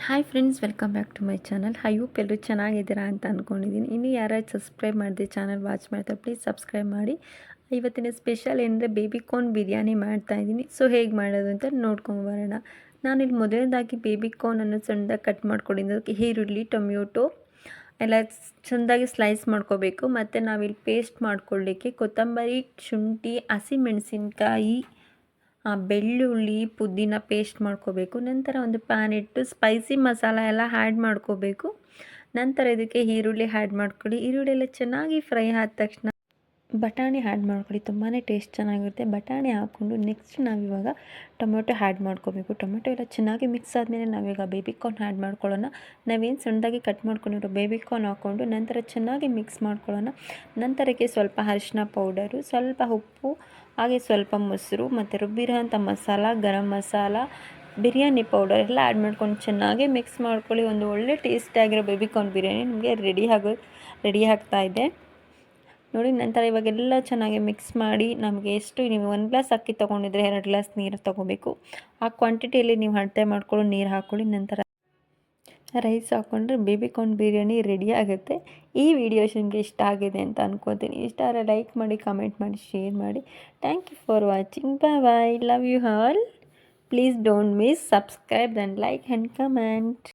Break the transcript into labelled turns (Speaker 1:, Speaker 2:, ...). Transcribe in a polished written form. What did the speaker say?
Speaker 1: Hi friends, welcome back to my channel. I hope ಎಲ್ಲರೂ ಚೆನ್ನಾಗಿದ್ದೀರಾ ಅಂತ ಅಂದ್ಕೊಂಡಿದ್ದೀನಿ. ಇನ್ನು ಯಾರಾದ್ರು ಸಬ್ಸ್ಕ್ರೈಬ್ ಮಾಡಿದೆ ಚಾನಲ್ ವಾಚ್ ಮಾಡ್ತಾರೆ, ಪ್ಲೀಸ್ ಸಬ್ಸ್ಕ್ರೈಬ್ ಮಾಡಿ. ಇವತ್ತಿನ ಸ್ಪೆಷಲ್ ಏನಂದರೆ ಬೇಬಿಕಾರ್ನ್ ಬಿರಿಯಾನಿ ಮಾಡ್ತಾಯಿದ್ದೀನಿ. ಸೊ ಹೇಗೆ ಮಾಡೋದು ಅಂತ ನೋಡ್ಕೊಂಬರೋಣ. ನಾನಿಲ್ಲಿ ಮೊದಲನೇದಾಗಿ ಬೇಬಿಕಾರ್ನನ್ನು ಸಣ್ಣದಾಗಿ ಕಟ್ ಮಾಡ್ಕೊಂಡಿದ್ದು, ಈರುಳ್ಳಿ, ಟೊಮ್ಯಾಟೊ ಎಲ್ಲ ಚೆಂದಾಗಿ ಸ್ಲೈಸ್ ಮಾಡ್ಕೋಬೇಕು. ಮತ್ತು ನಾವಿಲ್ಲಿ ಪೇಸ್ಟ್ ಮಾಡ್ಕೊಳ್ಳಿಕ್ಕೆ ಕೊತ್ತಂಬರಿ, ಶುಂಠಿ, ಹಸಿಮೆಣಸಿನ್ಕಾಯಿ, ಬೆಳ್ಳುಳ್ಳಿ, ಪುದೀನ ಪೇಸ್ಟ್ ಮಾಡ್ಕೋಬೇಕು. ನಂತರ ಒಂದು ಪ್ಯಾನ್ ಇಟ್ಟು ಸ್ಪೈಸಿ ಮಸಾಲ ಎಲ್ಲ ಆ್ಯಡ್ ಮಾಡ್ಕೋಬೇಕು. ನಂತರ ಇದಕ್ಕೆ ಈರುಳ್ಳಿ ಆ್ಯಡ್ ಮಾಡ್ಕೊಳ್ಳಿ. ಈರುಳ್ಳಿ ಎಲ್ಲ ಚೆನ್ನಾಗಿ ಫ್ರೈ ಆದ ತಕ್ಷಣ ಬಟಾಣಿ ಆ್ಯಡ್ ಮಾಡ್ಕೊಳ್ಳಿ. ತುಂಬಾ ಟೇಸ್ಟ್ ಚೆನ್ನಾಗಿರುತ್ತೆ. ಬಟಾಣಿ ಹಾಕ್ಕೊಂಡು ನೆಕ್ಸ್ಟ್ ನಾವಿವಾಗ ಟೊಮೆಟೊ ಆ್ಯಡ್ ಮಾಡ್ಕೋಬೇಕು. ಟೊಮೆಟೊ ಎಲ್ಲ ಚೆನ್ನಾಗಿ ಮಿಕ್ಸ್ ಆದಮೇಲೆ ನಾವೀಗ ಬೇಬಿಕಾರ್ನ್ ಆ್ಯಡ್ ಮಾಡ್ಕೊಳ್ಳೋಣ. ನಾವೇನು ಸಣ್ಣದಾಗಿ ಕಟ್ ಮಾಡ್ಕೊಂಡಿರೋ ಬೇಬಿಕಾರ್ನ್ ಹಾಕ್ಕೊಂಡು ನಂತರ ಚೆನ್ನಾಗಿ ಮಿಕ್ಸ್ ಮಾಡ್ಕೊಳ್ಳೋಣ. ನಂತರಕ್ಕೆ ಸ್ವಲ್ಪ ಅರಿಶಿನ ಪೌಡರು, ಸ್ವಲ್ಪ ಉಪ್ಪು, ಹಾಗೆ ಸ್ವಲ್ಪ ಮೊಸರು ಮತ್ತು ರುಬ್ಬಿರೋಂಥ ಮಸಾಲ, ಗರಂ ಮಸಾಲ, ಬಿರಿಯಾನಿ ಪೌಡರ್ ಎಲ್ಲ ಆ್ಯಡ್ ಮಾಡ್ಕೊಂಡು ಚೆನ್ನಾಗಿ ಮಿಕ್ಸ್ ಮಾಡ್ಕೊಳ್ಳಿ. ಒಂದು ಒಳ್ಳೆ ಟೇಸ್ಟಿಯಾಗಿರೋ ಬೇಬಿಕಾರ್ನ್ ಬಿರಿಯಾನಿ ನಿಮಗೆ ರೆಡಿ ಆಗ್ತಾ ಇದೆ ನೋಡಿ. ನಂತರ ಇವಾಗೆಲ್ಲ ಚೆನ್ನಾಗಿ ಮಿಕ್ಸ್ ಮಾಡಿ, ನಮಗೆ ಎಷ್ಟು ನೀವು 1 ಗ್ಲಾಸ್ ಅಕ್ಕಿ ತೊಗೊಂಡಿದ್ರೆ 2 ಗ್ಲಾಸ್ ನೀರು ತೊಗೋಬೇಕು. ಆ ಕ್ವಾಂಟಿಟಿಯಲ್ಲಿ ನೀವು ಅಳತೆ ಮಾಡ್ಕೊಂಡು ನೀರು ಹಾಕ್ಕೊಳ್ಳಿ. ನಂತರ ರೈಸ್ ಹಾಕ್ಕೊಂಡ್ರೆ ಬೇಬಿಕಾರ್ನ್ ಬಿರಿಯಾನಿ ರೆಡಿ ಆಗುತ್ತೆ. ಈ ವಿಡಿಯೋಸ್ ನಿಮಗೆ ಇಷ್ಟ ಆಗಿದೆ ಅಂತ ಅನ್ಕೋತೀನಿ. ಇಷ್ಟ ಆದರೆ ಲೈಕ್ ಮಾಡಿ, ಕಮೆಂಟ್ ಮಾಡಿ, ಶೇರ್ ಮಾಡಿ. Thank you for watching. Bye. Love you all. Please don't miss subscribe and like and comment.